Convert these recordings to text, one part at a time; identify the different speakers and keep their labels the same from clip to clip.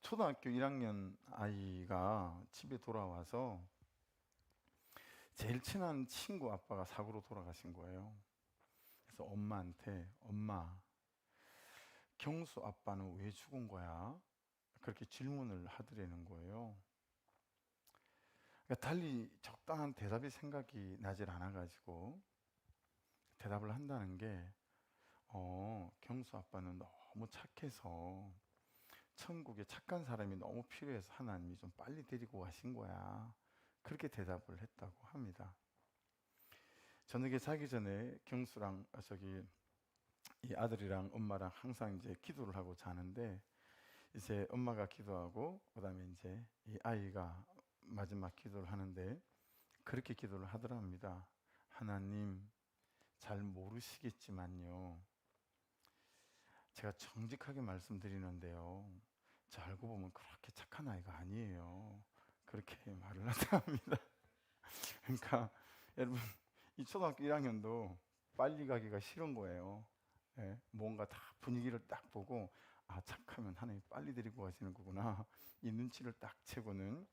Speaker 1: 초등학교 1학년 아이가 집에 돌아와서 제일 친한 친구 아빠가 사고로 돌아가신 거예요. 그래서 엄마한테 엄마, 경수 아빠는 왜 죽은 거야? 그렇게 질문을 하더라는 거예요. 그러니까 달리 적당한 대답이 생각이 나질 않아가지고 대답을 한다는 게 경수 아빠는 너무 착해서 천국에 착한 사람이 너무 필요해서 하나님이 좀 빨리 데리고 가신 거야. 그렇게 대답을 했다고 합니다. 저녁에 자기 전에 경수랑 이 아들이랑 엄마랑 항상 이제 기도를 하고 자는데, 이제 엄마가 기도하고 그다음에 이제 이 아이가 마지막 기도를 하는데 그렇게 기도를 하더랍니다. 하나님, 잘 모르시겠지만요, 제가 정직하게 말씀드리는데요, 저 알고 보면 그렇게 착한 아이가 아니에요. 그렇게 말을 하더랍니다. 그러니까 여러분, 이 초등학교 1학년도 빨리 가기가 싫은 거예요. 예, 뭔가 다 분위기를 딱 보고, 아, 착하면 하나님 빨리 데리고 가시는 거구나, 이 눈치를 딱 채고는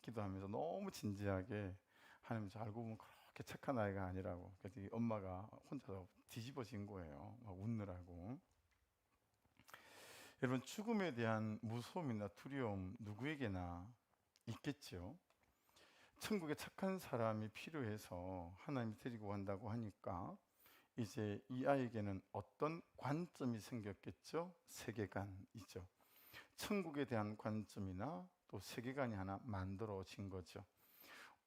Speaker 1: 기도하면서 너무 진지하게, 하나님 저 알고 보면 그렇게 착한 아이가 아니라고. 그래서 이 엄마가 혼자서 뒤집어진 거예요, 막 웃느라고. 여러분, 죽음에 대한 무서움이나 두려움 누구에게나 있겠죠. 천국에 착한 사람이 필요해서 하나님이 데리고 간다고 하니까 이제 이 아이에게는 어떤 관점이 생겼겠죠? 세계관이죠. 천국에 대한 관점이나 또 세계관이 하나 만들어진 거죠.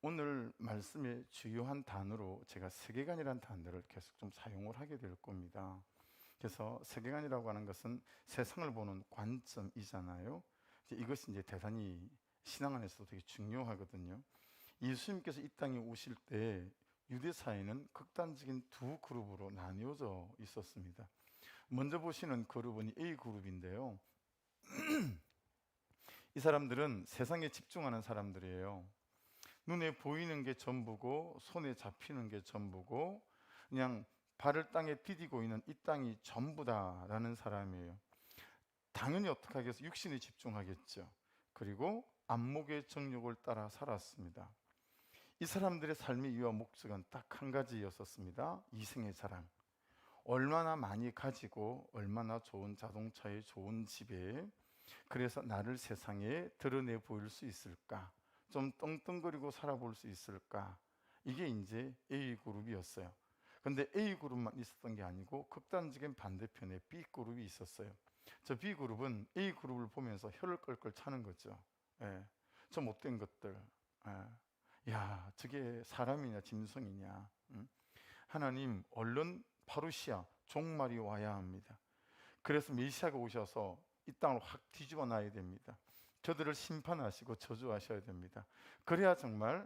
Speaker 1: 오늘 말씀의 주요한 단어로 제가 세계관이라는 단어를 계속 좀 사용을 하게 될 겁니다. 그래서 세계관이라고 하는 것은 세상을 보는 관점이잖아요. 이것이 이제 대단히 신앙 안에서도 되게 중요하거든요. 예수님께서 이 땅에 오실 때 유대 사회는 극단적인 두 그룹으로 나뉘어져 있었습니다. 먼저 보시는 그룹은 A 그룹인데요, 이 사람들은 세상에 집중하는 사람들이에요. 눈에 보이는 게 전부고 손에 잡히는 게 전부고 그냥 발을 땅에 디디고 있는 이 땅이 전부다라는 사람이에요. 당연히 어떻게 하겠어요? 육신에 집중하겠죠. 그리고 안목의 정욕을 따라 살았습니다. 이 사람들의 삶의 이유와 목적은 딱 한 가지였었습니다. 이생의 자랑. 얼마나 많이 가지고 얼마나 좋은 자동차에 좋은 집에, 그래서 나를 세상에 드러내 보일 수 있을까, 좀 떵떵거리고 살아볼 수 있을까. 이게 이제 A그룹이었어요. 근데 A그룹만 있었던 게 아니고 극단적인 반대편에 B그룹이 있었어요. 저 B그룹은 A그룹을 보면서 혀를 끌끌 차는 거죠. 예, 저 못된 것들, 야, 저게 사람이냐 짐승이냐. 하나님, 얼른 파루시아 종말이 와야 합니다. 그래서 메시아가 오셔서 이 땅을 확 뒤집어 놔야 됩니다. 저들을 심판하시고 저주하셔야 됩니다. 그래야 정말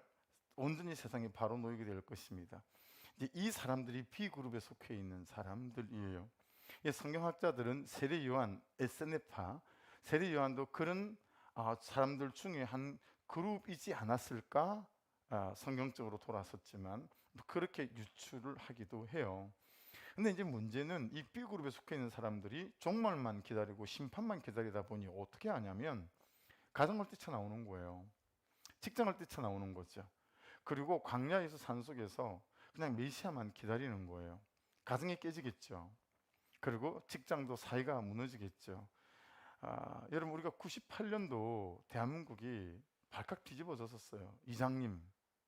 Speaker 1: 온전히 세상이 바로 놓이게 될 것입니다. 이제 이 사람들이 B그룹에 속해 있는 사람들이에요. 성경학자들은 세례 요한, 에세네파, 세례 요한도 그런 사람들 중에 한 그룹이지 않았을까? 성경적으로 돌아섰지만 그렇게 유추를 하기도 해요. 근데 이제 문제는 이 B그룹에 속해 있는 사람들이 종말만 기다리고 심판만 기다리다 보니 어떻게 하냐면 가정을 뛰쳐나오는 거예요. 직장을 뛰쳐나오는 거죠. 그리고 광야에서 산속에서 그냥 메시아만 기다리는 거예요. 가정이 깨지겠죠. 그리고 직장도 사이가 무너지겠죠. 여러분, 우리가 98년도 대한민국이 발칵 뒤집어졌었어요. 이장님,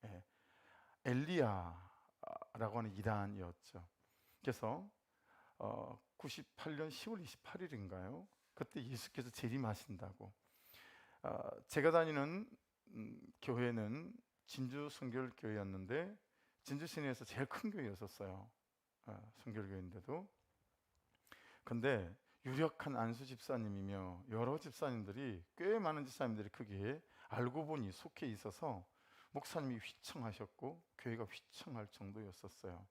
Speaker 1: 예, 엘리야라고 하는 이단이었죠. 그래서 98년 10월 28일인가요? 그때 예수께서 재림하신다고. 제가 다니는 교회는 진주 성결교회였는데 진주 시내에서 제일 큰 교회였었어요. 성결교회인데도. 근데 유력한 안수 집사님이며 여러 집사님들이, 꽤 많은 집사님들이 거기에 알고 보니 속해 있어서 목사님이 휘청하셨고 교회가 휘청할 정도였었어요.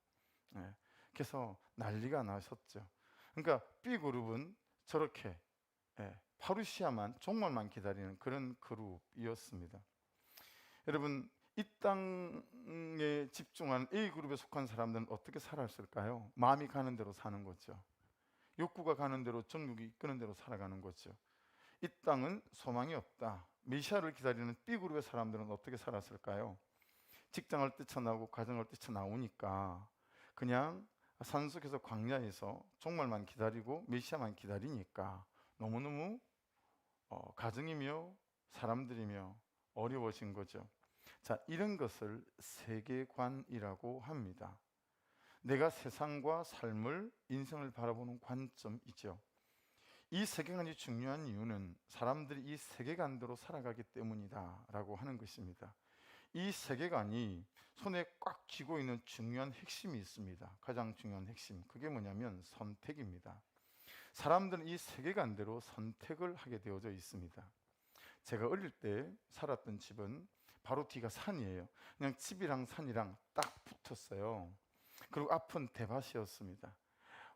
Speaker 1: 예, 그래서 난리가 나셨죠. 그러니까 B그룹은 저렇게, 파루시아만, 종말만 기다리는 그런 그룹이었습니다. 여러분, 이 땅에 집중한 A그룹에 속한 사람들은 어떻게 살았을까요? 마음이 가는 대로 사는 거죠. 욕구가 가는 대로, 정욕이 이끄는 대로 살아가는 거죠. 이 땅은 소망이 없다. 메시아를 기다리는 B그룹의 사람들은 어떻게 살았을까요? 직장을 뛰쳐나오고 가정을 뛰쳐나오니까 그냥 산속에서 광야에서 종말만 기다리고 메시아만 기다리니까 너무너무 가정이며 사람들이며 어려워진 거죠. 자, 이런 것을 세계관이라고 합니다. 내가 세상과 삶을, 인생을 바라보는 관점이죠. 이 세계관이 중요한 이유는 사람들이 이 세계관대로 살아가기 때문이다 라고 하는 것입니다. 이 세계관이 손에 꽉 쥐고 있는 중요한 핵심이 있습니다. 가장 중요한 핵심, 그게 뭐냐면 선택입니다. 사람들은 이 세계관대로 선택을 하게 되어져 있습니다. 제가 어릴 때 살았던 집은 바로 뒤가 산이에요. 그냥 집이랑 산이랑 딱 붙었어요. 그리고 앞은 대밭이었습니다.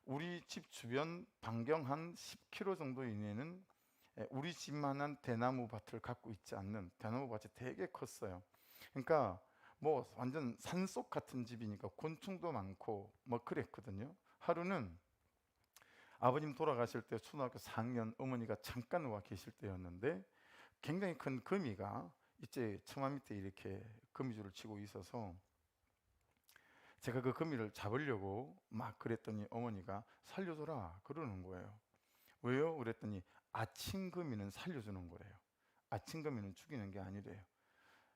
Speaker 1: 우리 집 주변 반경 한 10km 정도 이내는 우리 집만한 대나무 밭을 갖고 있지 않는 대나무 밭이 되게 컸어요. 그러니까 뭐 완전 산속 같은 집이니까 곤충도 많고 뭐 그랬거든요. 하루는 아버님 돌아가실 때 초등학교 4학년, 어머니가 잠깐 와 계실 때였는데 굉장히 큰 거미가 이제 처마 밑에 이렇게 거미줄을 치고 있어서 제가 그 거미를 잡으려고 막 그랬더니 어머니가 살려줘라 그러는 거예요. 왜요? 그랬더니 아침 거미는 살려주는 거래요. 아침 거미는 죽이는 게 아니래요.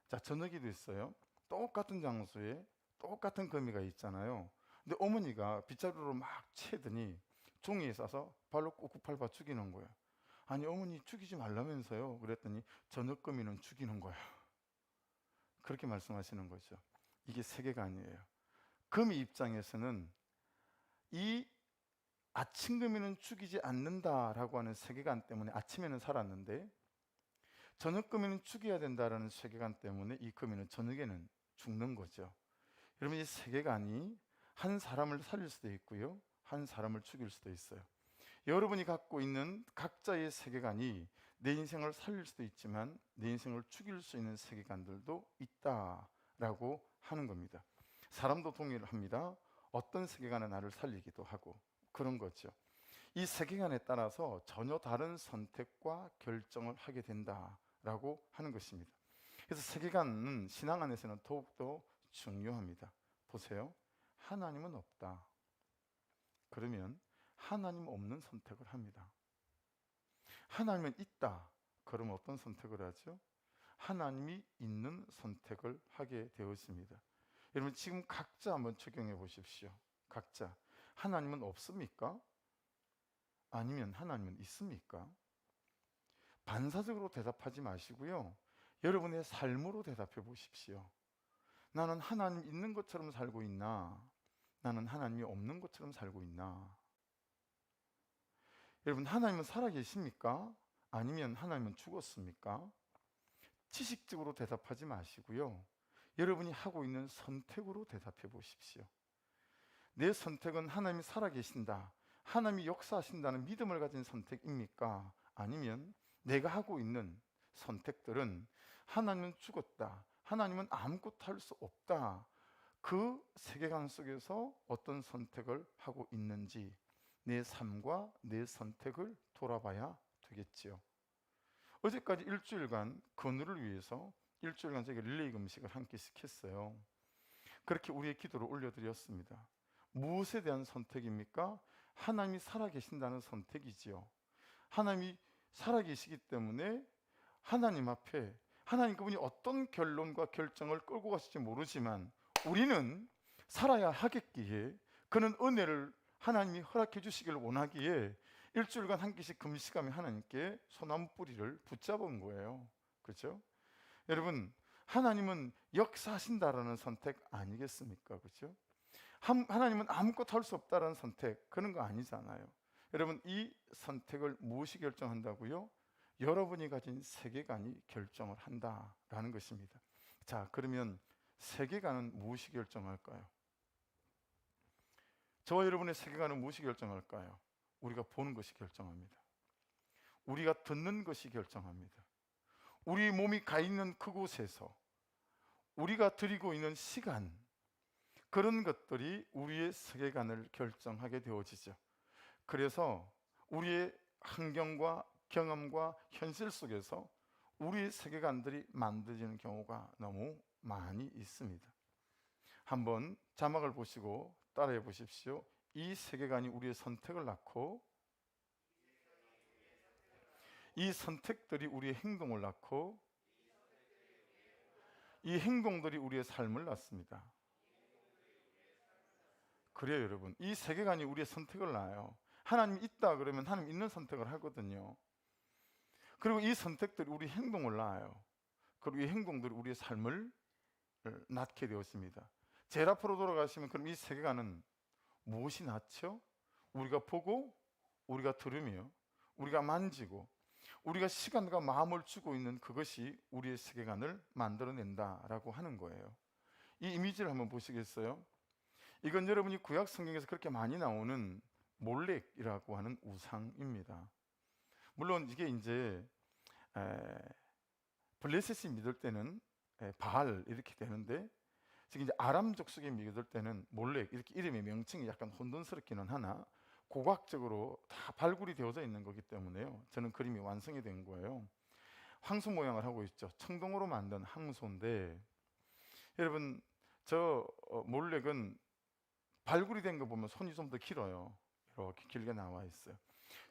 Speaker 1: 자, 저녁이 됐어요. 똑같은 장소에 똑같은 거미가 있잖아요. 근데 어머니가 빗자루로 막 채더니 종이에 싸서 발로 꾹꾹 밟아 죽이는 거예요. 아니 어머니 죽이지 말라면서요. 그랬더니 저녁 거미는 죽이는 거야. 그렇게 말씀하시는 거죠. 이게 세계관이에요. 거미 입장에서는 이 아침 거미는 죽이지 않는다라고 하는 세계관 때문에 아침에는 살았는데 저녁 거미는 죽여야 된다라는 세계관 때문에 이 거미는 저녁에는 죽는 거죠. 여러분, 이 세계관이 한 사람을 살릴 수도 있고요, 한 사람을 죽일 수도 있어요. 여러분이 갖고 있는 각자의 세계관이 내 인생을 살릴 수도 있지만 내 인생을 죽일 수 있는 세계관들도 있다라고 하는 겁니다. 사람도 동의를 합니다. 어떤 세계관은 나를 살리기도 하고 그런 거죠. 이 세계관에 따라서 전혀 다른 선택과 결정을 하게 된다라고 하는 것입니다. 그래서 세계관은 신앙 안에서는 더욱더 중요합니다. 보세요. 하나님은 없다. 그러면 하나님 없는 선택을 합니다. 하나님은 있다. 그러면 어떤 선택을 하죠? 하나님이 있는 선택을 하게 되었습니다. 여러분, 지금 각자 한번 적용해 보십시오. 각자. 하나님은 없습니까? 아니면 하나님은 있습니까? 반사적으로 대답하지 마시고요, 여러분의 삶으로 대답해 보십시오. 나는 하나님 있는 것처럼 살고 있나? 나는 하나님이 없는 것처럼 살고 있나? 여러분, 하나님은 살아계십니까? 아니면 하나님은 죽었습니까? 지식적으로 대답하지 마시고요, 여러분이 하고 있는 선택으로 대답해 보십시오. 내 선택은 하나님이 살아계신다, 하나님이 역사하신다는 믿음을 가진 선택입니까? 아니면 내가 하고 있는 선택들은 하나님은 죽었다, 하나님은 아무것도 할 수 없다, 그 세계관 속에서 어떤 선택을 하고 있는지 내 삶과 내 선택을 돌아봐야 되겠지요. 어제까지 일주일간 건우를 위해서 일주일간 저희가 릴레이 금식을 한 끼씩 했어요. 그렇게 우리의 기도를 올려드렸습니다. 무엇에 대한 선택입니까? 하나님이 살아계신다는 선택이지요. 하나님이 살아계시기 때문에 하나님 앞에, 하나님 그분이 어떤 결론과 결정을 끌고 가실지 모르지만 우리는 살아야 하겠기에, 그는 은혜를 하나님이 허락해 주시기를 원하기에 일주일간 한 끼씩 금식하며 하나님께 소나무 뿌리를 붙잡은 거예요. 그렇죠? 여러분, 하나님은 역사하신다라는 선택 아니겠습니까? 그렇죠? 하나님은 아무것도 할 수 없다라는 선택, 그런 거 아니잖아요. 여러분, 이 선택을 무엇이 결정한다고요? 여러분이 가진 세계관이 결정을 한다라는 것입니다. 자, 그러면 세계관은 무엇이 결정할까요? 저와 여러분의 세계관은 무엇이 결정할까요? 우리가 보는 것이 결정합니다. 우리가 듣는 것이 결정합니다. 우리 몸이 가 있는 그곳에서 우리가 드리고 있는 시간, 그런 것들이 우리의 세계관을 결정하게 되어지죠. 그래서 우리의 환경과 경험과 현실 속에서 우리의 세계관들이 만들어지는 경우가 너무 많이 있습니다. 한번 자막을 보시고 따라해 보십시오. 이 세계관이 우리의 선택을 낳고, 이 선택들이 우리의 행동을 낳고, 이 행동들이 우리의 삶을 낳습니다. 그래요, 여러분. 이 세계관이 우리의 선택을 낳아요. 하나님이 있다 그러면 하나님 있는 선택을 하거든요. 그리고 이 선택들이 우리 행동을 낳아요. 그리고 이 행동들이 우리의 삶을 낳게 되었습니다. 제일 앞으로 돌아가시면 그럼 이 세계관은 무엇이 낳죠? 우리가 보고, 우리가 들으며, 우리가 만지고, 우리가 시간과 마음을 주고 있는 그것이 우리의 세계관을 만들어낸다라고 하는 거예요. 이 이미지를 한번 보시겠어요? 이건 여러분이 구약 성경에서 그렇게 많이 나오는 몰렉이라고 하는 우상입니다. 물론 이게 이제 블레셋이 믿을 때는 바알 이렇게 되는데, 지금 이제 아람 족속이 믿을 때는 몰렉 이렇게 이름의 명칭이 약간 혼돈스럽기는 하나 고각적으로 다 발굴이 되어져 있는 거기 때문에요. 저는 그림이 완성이 된 거예요. 황소 모양을 하고 있죠. 청동으로 만든 황소인데, 여러분 저 몰렉은 발굴이 된 거 보면 손이 좀 더 길어요. 이렇게 길게 나와 있어요.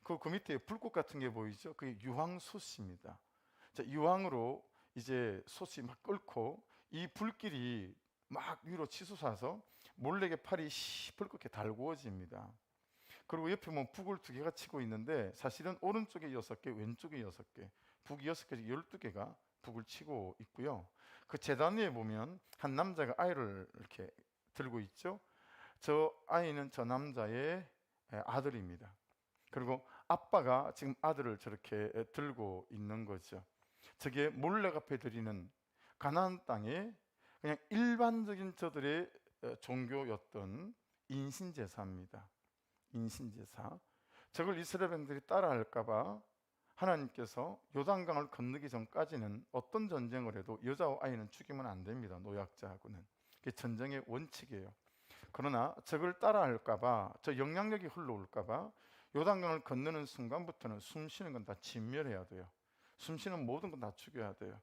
Speaker 1: 그 밑에 불꽃 같은 게 보이죠? 그게 유황솥입니다. 자, 유황으로 이제 솥이 막 끓고 이 불길이 막 위로 치솟아서 몰래게 팔이 시뻘겋게 달구어집니다. 그리고 옆에 뭐 북을 2개가 치고 있는데 사실은 오른쪽에 6개, 왼쪽에 6개, 북이 6개, 12개가 북을 치고 있고요. 그 재단 위에 보면 한 남자가 아이를 이렇게 들고 있죠. 저 아이는 저 남자의 아들입니다. 그리고 아빠가 지금 아들을 저렇게 들고 있는 거죠. 저게 몰렉 앞에 드리는 가나안 땅에 그냥 일반적인 저들의 종교였던 인신제사입니다. 인신제사. 저걸 이스라엘 백성들이 따라할까봐 하나님께서 요단강을 건너기 전까지는 어떤 전쟁을 해도 여자와 아이는 죽이면 안 됩니다. 노약자하고는. 그게 전쟁의 원칙이에요. 그러나 저걸 따라할까봐, 저 영향력이 흘러올까봐 요단강을 건너는 순간부터는 숨 쉬는 건 다 진멸해야 돼요. 숨 쉬는 모든 건 다 죽여야 돼요.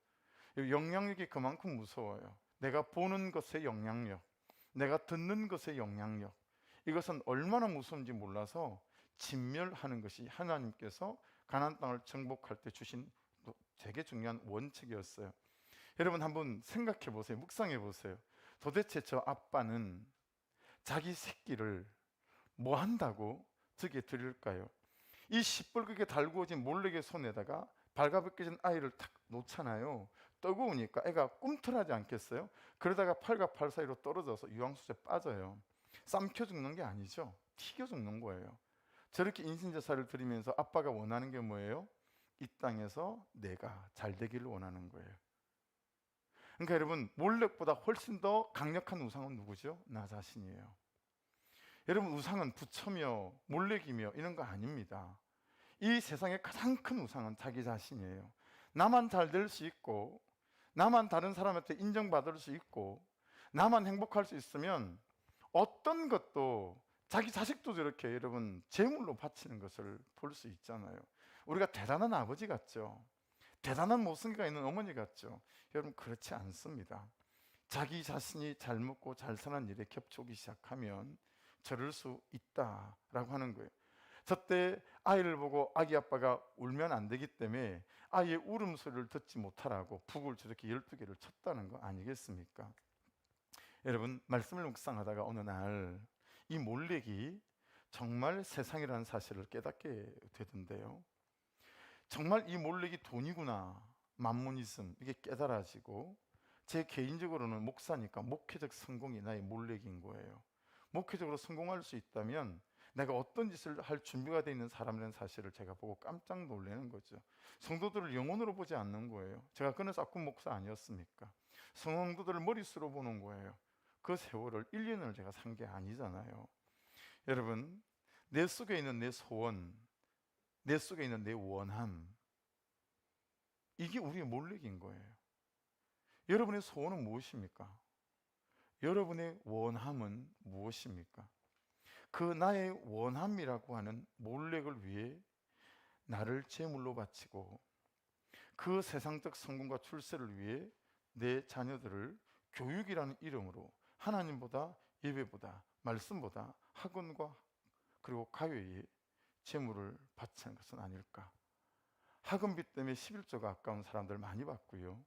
Speaker 1: 영향력이 그만큼 무서워요. 내가 보는 것의 영향력, 내가 듣는 것의 영향력, 이것은 얼마나 무서운지 몰라서 진멸하는 것이 하나님께서 가나안 땅을 정복할 때 주신 되게 중요한 원칙이었어요. 여러분 한번 생각해 보세요. 묵상해 보세요. 도대체 저 아빠는 자기 새끼를 뭐 한다고 저게 드릴까요? 이 시뻘겋게 달구어진 몰렉의 손에다가 발가벗겨진 아이를 탁 놓잖아요. 뜨거우니까 애가 꿈틀하지 않겠어요? 그러다가 팔과 팔 사이로 떨어져서 유황수에 빠져요. 삼켜 죽는 게 아니죠. 튀겨 죽는 거예요. 저렇게 인신제사를 드리면서 아빠가 원하는 게 뭐예요? 이 땅에서 내가 잘 되기를 원하는 거예요. 그러니까 여러분, 몰렉보다 훨씬 더 강력한 우상은 누구죠? 나 자신이에요. 여러분, 우상은 부처며 몰렉이며 이런 거 아닙니다. 이 세상의 가장 큰 우상은 자기 자신이에요. 나만 잘 될 수 있고, 나만 다른 사람한테 인정받을 수 있고, 나만 행복할 수 있으면 어떤 것도, 자기 자식도 저렇게 여러분 제물로 바치는 것을 볼 수 있잖아요. 우리가 대단한 아버지 같죠. 대단한 모성애가 있는 어머니 같죠. 여러분 그렇지 않습니다. 자기 자신이 잘 먹고 잘 사는 일에 겹쳐오기 시작하면 저럴 수 있다라고 하는 거예요. 저때 아이를 보고 아기 아빠가 울면 안 되기 때문에 아이의 울음소리를 듣지 못하라고 북을 저렇게 12개를 쳤다는 거 아니겠습니까? 여러분 말씀을 묵상하다가 어느 날 이 몰렉이 정말 세상이라는 사실을 깨닫게 되던데요. 정말 이 몰렉이 돈이구나, 만모니즘 이게 깨달아지고, 제 개인적으로는 목사니까 목회적 성공이 나의 몰렉인 거예요. 목회적으로 성공할 수 있다면 내가 어떤 짓을 할 준비가 되어 있는 사람이라는 사실을 제가 보고 깜짝 놀라는 거죠. 성도들을 영혼으로 보지 않는 거예요. 제가 그는 싹군 목사 아니었습니까? 성도들을 머릿수로 보는 거예요. 그 세월을 1년을 제가 산 게 아니잖아요. 여러분, 내 속에 있는 내 소원, 내 속에 있는 내 원함, 이게 우리의 몰렉인 거예요. 여러분의 소원은 무엇입니까? 여러분의 원함은 무엇입니까? 그 나의 원함이라고 하는 몰렉을 위해 나를 제물로 바치고 그 세상적 성공과 출세를 위해 내 자녀들을 교육이라는 이름으로 하나님보다, 예배보다, 말씀보다 학원과 그리고 가외에 재물을 바치는 것은 아닐까. 학원비 때문에 11조가 아까운 사람들 많이 봤고요.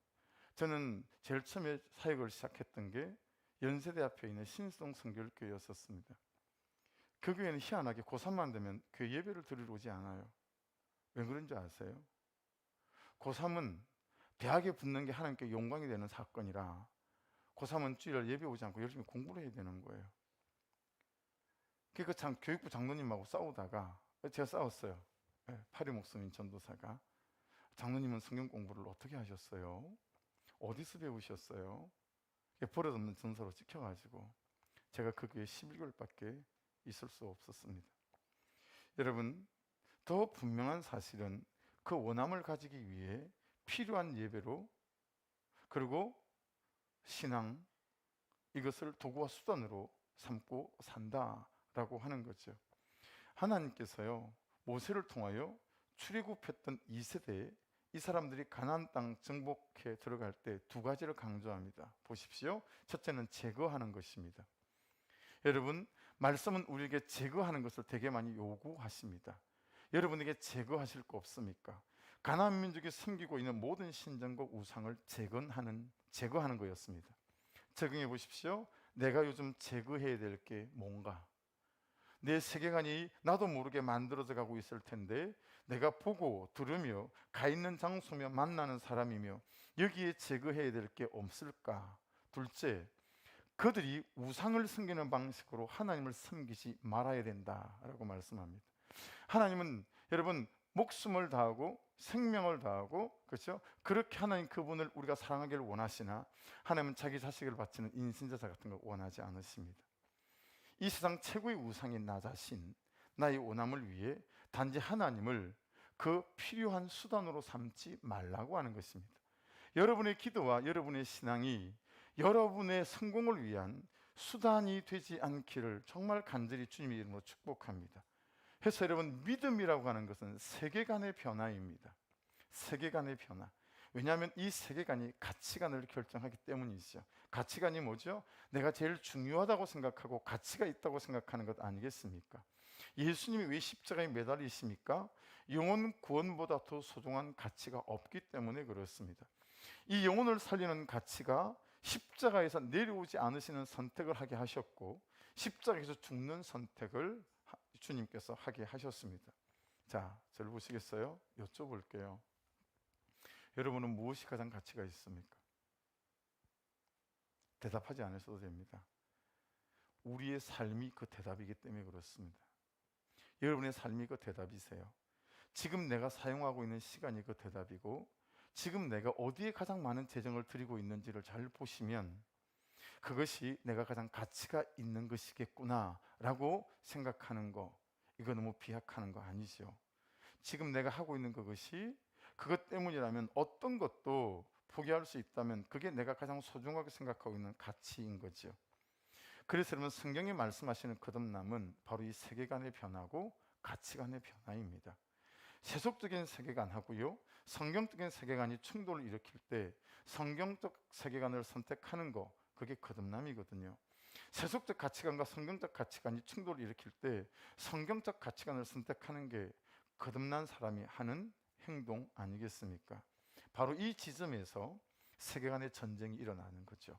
Speaker 1: 저는 제일 처음에 사역을 시작했던 게 연세대 앞에 있는 신성 성결교회였었습니다. 그 교회는 희한하게 고3만 되면 교회 예배를 드리러 오지 않아요. 왜 그런지 아세요? 고3은 대학에 붙는 게 하나님께 영광이 되는 사건이라 고3은 주일날 예배 오지 않고 열심히 공부를 해야 되는 거예요. 그 교육부 장로님하고 싸우다가 제가 싸웠어요. 파리 목사님 전도사가 장로님은 성경 공부를 어떻게 하셨어요? 어디서 배우셨어요? 버릇없는 전서로 찍혀가지고 제가 그 교회에 11개월밖에 있을 수 없었습니다. 여러분, 더 분명한 사실은 그 원함을 가지기 위해 필요한 예배로 그리고 신앙 이것을 도구와 수단으로 삼고 산다라고 하는 거죠. 하나님께서요 모세를 통하여 출애굽했던 2세대에 이 사람들이 가나안 땅 정복해 들어갈 때 두 가지를 강조합니다. 보십시오. 첫째는 제거하는 것입니다. 여러분, 말씀은 우리에게 제거하는 것을 되게 많이 요구하십니다. 여러분에게 제거하실 거 없습니까? 가나안 민족이 섬기고 있는 모든 신전과 우상을 제거하는 거였습니다. 적용해 보십시오. 내가 요즘 제거해야 될 게 뭔가? 내 세계관이 나도 모르게 만들어져 가고 있을 텐데 내가 보고 들으며 가 있는 장소며 만나는 사람이며 여기에 제거해야 될 게 없을까? 둘째, 그들이 우상을 섬기는 방식으로 하나님을 섬기지 말아야 된다라고 말씀합니다. 하나님은 여러분 목숨을 다하고 생명을 다하고 그렇죠? 그렇게 하나님 그분을 우리가 사랑하기를 원하시나 하나님은 자기 자식을 바치는 인신제사 같은 걸 원하지 않으십니다. 이 세상 최고의 우상인 나 자신, 나의 원함을 위해 단지 하나님을 그 필요한 수단으로 삼지 말라고 하는 것입니다. 여러분의 기도와 여러분의 신앙이 여러분의 성공을 위한 수단이 되지 않기를 정말 간절히 주님의 이름으로 축복합니다. 그래서 여러분, 믿음이라고 하는 것은 세계관의 변화입니다. 세계관의 변화. 왜냐하면 이 세계관이 가치관을 결정하기 때문이죠. 가치관이 뭐죠? 내가 제일 중요하다고 생각하고 가치가 있다고 생각하는 것 아니겠습니까? 예수님이 왜 십자가에 매달리십니까? 영혼 구원보다 더 소중한 가치가 없기 때문에 그렇습니다. 이 영혼을 살리는 가치가 십자가에서 내려오지 않으시는 선택을 하게 하셨고 십자가에서 죽는 선택을 주님께서 하게 하셨습니다. 자, 저를 보시겠어요? 여쭤볼게요. 여러분은 무엇이 가장 가치가 있습니까? 대답하지 않으셔도 됩니다. 우리의 삶이 그 대답이기 때문에 그렇습니다. 여러분의 삶이 그 대답이세요. 지금 내가 사용하고 있는 시간이 그 대답이고 지금 내가 어디에 가장 많은 재정을 들이고 있는지를 잘 보시면 그것이 내가 가장 가치가 있는 것이겠구나 라고 생각하는 거, 이거 너무 비약하는 거 아니죠. 지금 내가 하고 있는 그것이 그것 때문이라면 어떤 것도 포기할 수 있다면 그게 내가 가장 소중하게 생각하고 있는 가치인 거죠. 그래서 여러분, 성경이 말씀하시는 거듭남은 바로 이 세계관의 변화고 가치관의 변화입니다. 세속적인 세계관하고요 성경적인 세계관이 충돌을 일으킬 때 성경적 세계관을 선택하는 거, 그게 거듭남이거든요. 세속적 가치관과 성경적 가치관이 충돌을 일으킬 때 성경적 가치관을 선택하는 게 거듭난 사람이 하는 행동 아니겠습니까? 바로 이 지점에서 세계관의 전쟁이 일어나는 거죠.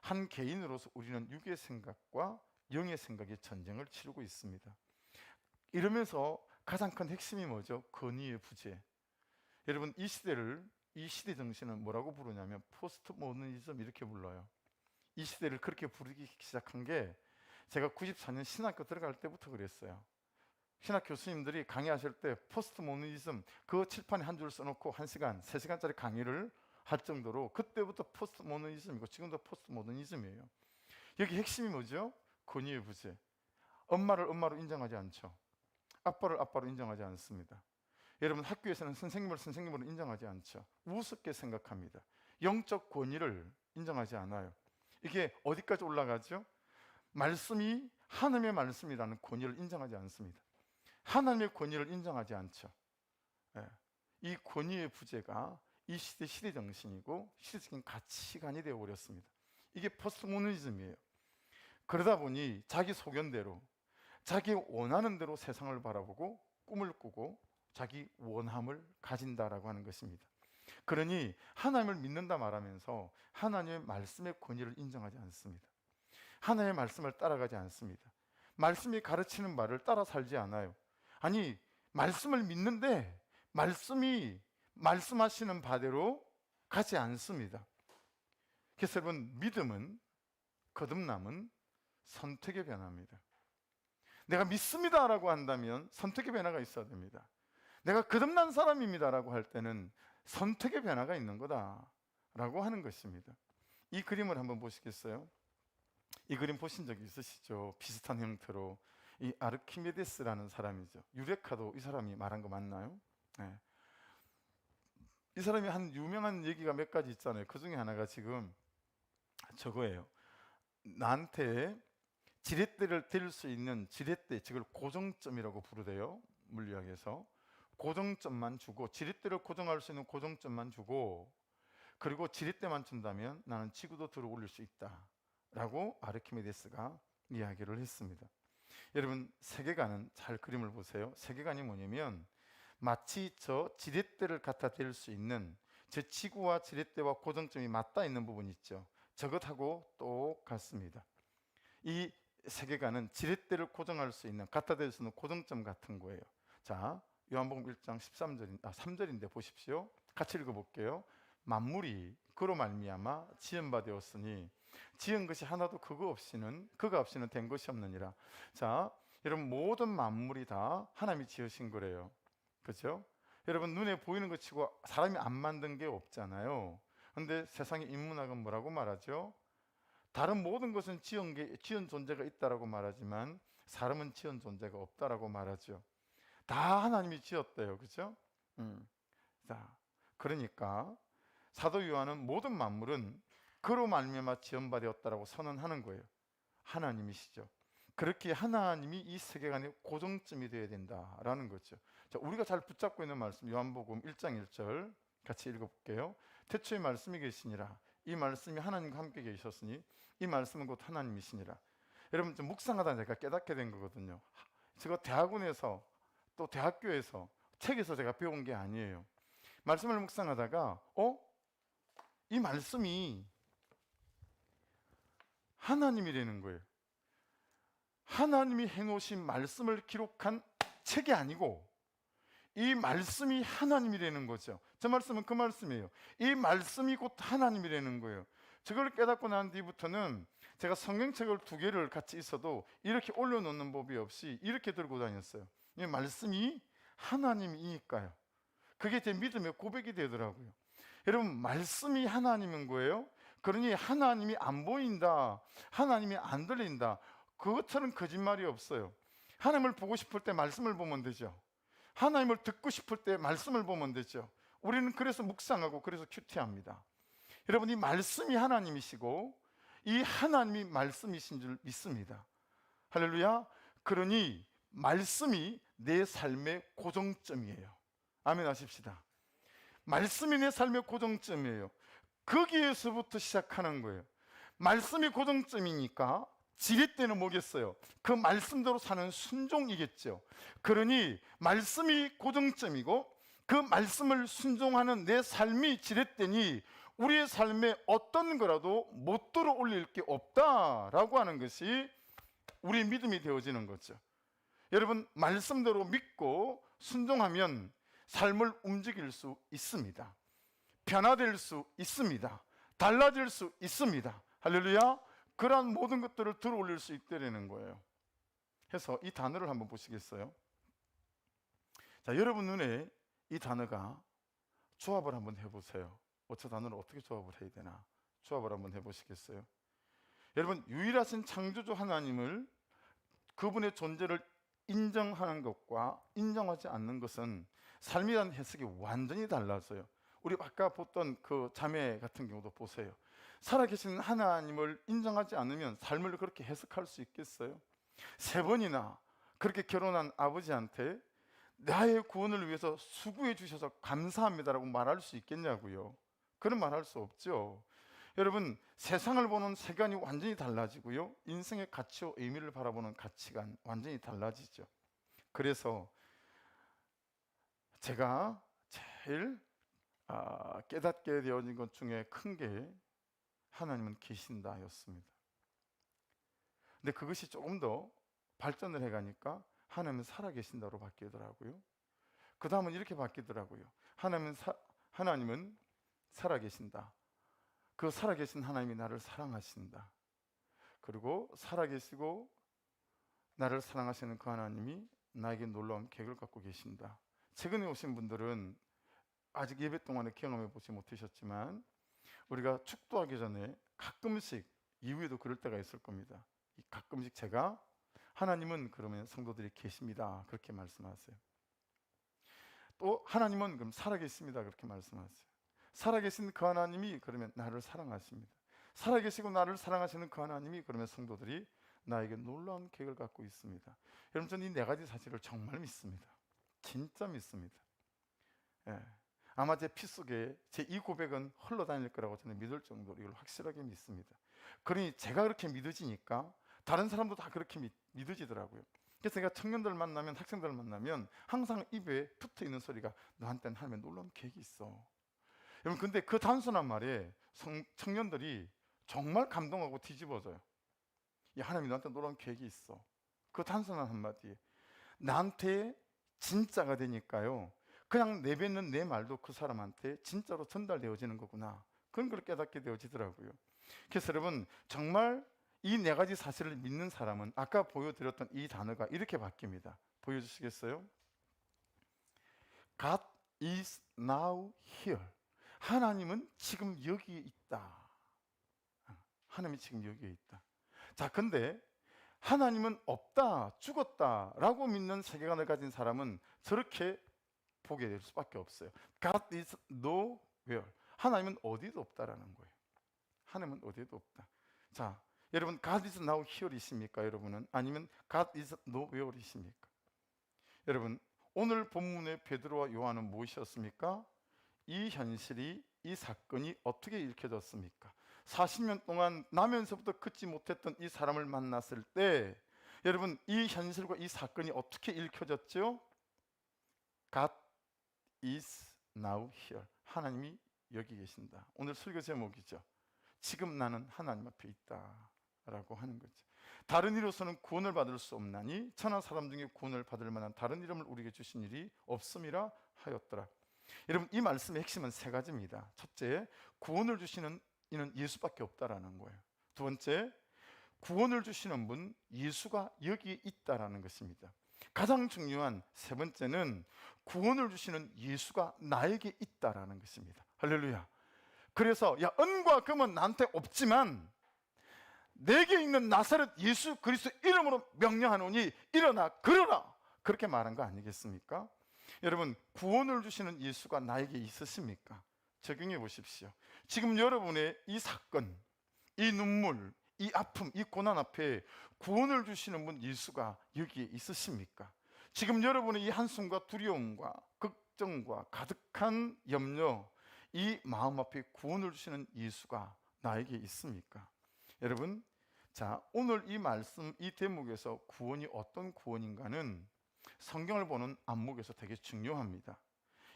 Speaker 1: 한 개인으로서 우리는 육의 생각과 영의 생각의 전쟁을 치르고 있습니다. 이러면서 가장 큰 핵심이 뭐죠? 권위의 부재. 여러분, 이 시대 정신은 뭐라고 부르냐면 포스트 모더니즘 이렇게 불러요. 이 시대를 그렇게 부르기 시작한 게 제가 94년 신학교 들어갈 때부터 그랬어요. 신학 교수님들이 강의하실 때 포스트 모더니즘 그 칠판에 한 줄 써놓고 1시간, 3시간짜리 강의를 할 정도로 그때부터 포스트 모더니즘이고 지금도 포스트 모더니즘이에요. 여기 핵심이 뭐죠? 권위의 부재. 엄마를 엄마로 인정하지 않죠. 아빠를 아빠로 인정하지 않습니다. 여러분, 학교에서는 선생님을 선생님으로 인정하지 않죠. 우습게 생각합니다. 영적 권위를 인정하지 않아요. 이게 어디까지 올라가죠? 말씀이 하나님의 말씀이라는 권위를 인정하지 않습니다. 하나님의 권위를 인정하지 않죠. 예. 이 권위의 부재가 이 시대 정신이고 시대적인 가치관이 되어버렸습니다. 이게 포스트모더니즘이에요. 그러다 보니 자기 소견대로, 자기 원하는 대로 세상을 바라보고 꿈을 꾸고 자기 원함을 가진다라고 하는 것입니다. 그러니 하나님을 믿는다 말하면서 하나님의 말씀의 권위를 인정하지 않습니다. 하나님의 말씀을 따라가지 않습니다. 말씀이 가르치는 말을 따라 살지 않아요. 아니, 말씀을 믿는데 말씀이 말씀하시는 바대로 가지 않습니다. 그래서 여러분, 믿음은, 거듭남은 선택의 변화입니다. 내가 믿습니다라고 한다면 선택의 변화가 있어야 됩니다. 내가 거듭난 사람입니다라고 할 때는 선택의 변화가 있는 거다라고 하는 것입니다. 이 그림을 한번 보시겠어요? 이 그림 보신 적 있으시죠? 비슷한 형태로 이 아르키메데스라는 사람이죠. 유레카도 이 사람이 말한 거 맞나요? 네. 이 사람이 한 유명한 얘기가 몇 가지 있잖아요. 그 중에 하나가 지금 저거예요. 나한테 지렛대를 댈 수 있는 지렛대, 즉 고정점이라고 부르대요. 물리학에서. 고정점만 주고, 지렛대를 고정할 수 있는 고정점만 주고, 그리고 지렛대만 준다면 나는 지구도 들어 올릴 수 있다 라고 아르키메데스가 이야기를 했습니다. 여러분, 세계관은, 잘 그림을 보세요. 세계관이 뭐냐면 마치 저 지렛대를 갖다 댈 수 있는, 저 지구와 지렛대와 고정점이 맞닿아 있는 부분이 있죠. 저것하고 똑같습니다. 이 세계관은 지렛대를 고정할 수 있는, 갖다 댈 수 있는 고정점 같은 거예요. 자, 요한복음 1장 3절인데 보십시오. 같이 읽어볼게요. 만물이 그로 말미암아 지은 바 되었으니 지은 것이 하나도 그가 없이는 된 것이 없느니라. 자, 여러분, 모든 만물이 다 하나님이 지으신 거래요. 그렇죠? 여러분, 눈에 보이는 것 치고 사람이 안 만든 게 없잖아요. 근데 세상의 인문학은 뭐라고 말하죠? 다른 모든 것은 지은 존재가 있다라고 말하지만 사람은 지은 존재가 없다라고 말하죠. 다 하나님이 지었대요. 그렇죠? 자, 그러니까 사도 요한은 모든 만물은 그로 말미암아 지은 바 되었다라고 선언하는 거예요. 하나님이시죠. 그렇게 하나님이 이 세계관의 고정점이 되어야 된다라는 거죠. 자, 우리가 잘 붙잡고 있는 말씀, 요한복음 1장 1절 같이 읽어볼게요. 태초에 말씀이 계시니라. 이 말씀이 하나님과 함께 계셨으니 이 말씀은 곧 하나님이시니라. 여러분, 좀 묵상하다 제가 깨닫게 된 거거든요. 제가 대학원에서 또 대학교에서 책에서 제가 배운 게 아니에요. 말씀을 묵상하다가 이 말씀이 하나님이라는 거예요. 하나님이 해놓으신 말씀을 기록한 책이 아니고 이 말씀이 하나님이라는 거죠. 저 말씀은 그 말씀이에요. 이 말씀이 곧 하나님이라는 거예요. 저걸 깨닫고 난 뒤부터는 제가 성경책을 2개를 같이 있어도 이렇게 올려놓는 법이 없이 이렇게 들고 다녔어요. 이 말씀이 하나님이니까요. 그게 제 믿음의 고백이 되더라고요. 여러분, 말씀이 하나님인 거예요. 그러니 하나님이 안 보인다, 하나님이 안 들린다, 그것처럼 거짓말이 없어요. 하나님을 보고 싶을 때 말씀을 보면 되죠. 하나님을 듣고 싶을 때 말씀을 보면 되죠. 우리는 그래서 묵상하고 그래서 큐티합니다. 여러분, 이 말씀이 하나님이시고 이 하나님이 말씀이신 줄 믿습니다. 할렐루야. 그러니 말씀이 내 삶의 고정점이에요. 아멘 하십시다. 말씀이 내 삶의 고정점이에요. 거기에서부터 시작하는 거예요. 말씀이 고정점이니까 지렛대는 뭐겠어요? 그 말씀대로 사는 순종이겠죠. 그러니 말씀이 고정점이고 그 말씀을 순종하는 내 삶이 지렛대니 우리의 삶에 어떤 거라도 못 들어 올릴 게 없다라고 하는 것이 우리의 믿음이 되어지는 거죠. 여러분, 말씀대로 믿고 순종하면 삶을 움직일 수 있습니다. 변화될 수 있습니다. 달라질 수 있습니다. 할렐루야. 그러한 모든 것들을 들어 올릴 수 있다는 거예요. 해서 이 단어를 한번 보시겠어요? 자, 여러분 눈에 이 단어가 조합을 한번 해보세요. 저 단어를 어떻게 조합을 해야 되나? 조합을 한번 해보시겠어요? 여러분, 유일하신 창조주 하나님을, 그분의 존재를 인정하는 것과 인정하지 않는 것은 삶이라는 해석이 완전히 달라져요. 우리 아까 봤던 그 자매 같은 경우도 보세요. 살아계신 하나님을 인정하지 않으면 삶을 그렇게 해석할 수 있겠어요? 3번이나 그렇게 결혼한 아버지한테 나의 구원을 위해서 수고해 주셔서 감사합니다라고 말할 수 있겠냐고요. 그런 말 할 수 없죠. 여러분, 세상을 보는 세간이 완전히 달라지고요, 인생의 가치와 의미를 바라보는 가치관 완전히 달라지죠. 그래서 제가 제일 깨닫게 되어진 것 중에 큰 게 하나님은 계신다였습니다. 근데 그것이 조금 더 발전을 해가니까 하나님은 살아계신다로 바뀌더라고요. 그 다음은 이렇게 바뀌더라고요. 하나님은 살아계신다. 그 살아계신 하나님이 나를 사랑하신다. 그리고 살아계시고 나를 사랑하시는 그 하나님이 나에게 놀라운 계획을 갖고 계신다. 최근에 오신 분들은 아직 예배 동안에 경험해 보지 못하셨지만, 우리가 축도하기 전에 가끔씩, 이후에도 그럴 때가 있을 겁니다. 가끔씩 제가 하나님은 그러면 성도들이 계십니다 그렇게 말씀하세요. 또 하나님은 그럼 살아계십니다 그렇게 말씀하세요. 살아계신 그 하나님이 그러면 나를 사랑하십니다. 살아계시고 나를 사랑하시는 그 하나님이 그러면 성도들이 나에게 놀라운 계획을 갖고 있습니다. 여러분, 저는 이 네 가지 사실을 정말 믿습니다. 진짜 믿습니다. 예. 아마 제 피 속에 제 이 고백은 흘러다닐 거라고 저는 믿을 정도로 이걸 확실하게 믿습니다. 그러니 제가 그렇게 믿어지니까 다른 사람도 다 그렇게 믿어지더라고요. 그래서 제가 청년들 만나면, 학생들 만나면 항상 입에 붙어있는 소리가, 너한테는 하나님의 놀라운 계획이 있어. 여러분, 근데 그 단순한 말에 청년들이 정말 감동하고 뒤집어져요. 하나님이 너한테 놀라운 계획이 있어. 그 단순한 한마디에 나한테 진짜가 되니까요, 그냥 내뱉는 내 말도 그 사람한테 진짜로 전달되어지는 거구나, 그런 걸 깨닫게 되어지더라고요. 그래서 여러분, 정말 이 네 가지 사실을 믿는 사람은 아까 보여드렸던 이 단어가 이렇게 바뀝니다. 보여주시겠어요? God is now here. 하나님은 지금 여기에 있다. 하나님이 지금 여기에 있다. 자, 근데 하나님은 없다, 죽었다 라고 믿는 세계관을 가진 사람은 저렇게 보게 될 수밖에 없어요. God is nowhere. 하나님은 어디도 없다라는 거예요. 하나님은 어디에도 없다. 자, 여러분, God is now here이십니까? 여러분은? 아니면 God is nowhere이십니까? 여러분, 오늘 본문의 베드로와 요한은 무엇이었습니까? 이 현실이, 이 사건이 어떻게 읽혀졌습니까? 40년 동안 나면서부터 긋지 못했던 이 사람을 만났을 때, 여러분, 이 현실과 이 사건이 어떻게 읽혀졌죠? God is now here. 하나님이 여기 계신다. 오늘 설교 제목이죠. 지금 나는 하나님 앞에 있다 라고 하는 거죠. 다른 이로서는 구원을 받을 수 없나니 천하 사람 중에 구원을 받을 만한 다른 이름을 우리에게 주신 일이 없음이라 하였더라. 여러분, 이 말씀의 핵심은 세 가지입니다. 첫째, 구원을 주시는 이는 예수밖에 없다라는 거예요. 두 번째, 구원을 주시는 분 예수가 여기 있다라는 것입니다. 가장 중요한 세 번째는 구원을 주시는 예수가 나에게 있다라는 것입니다. 할렐루야. 그래서 은과 금은 나한테 없지만 내게 있는 나사렛 예수 그리스도 이름으로 명령하노니 일어나 걸어라, 그렇게 말한 거 아니겠습니까? 여러분, 구원을 주시는 예수가 나에게 있으십니까? 적용해 보십시오. 지금 여러분의 이 사건, 이 눈물, 이 아픔, 이 고난 앞에 구원을 주시는 분 예수가 여기에 있으십니까? 지금 여러분의 이 한숨과 두려움과 걱정과 가득한 염려, 이 마음 앞에 구원을 주시는 예수가 나에게 있습니까? 여러분, 자, 오늘 이 말씀, 이 대목에서 구원이 어떤 구원인가는 성경을 보는 안목에서 되게 중요합니다.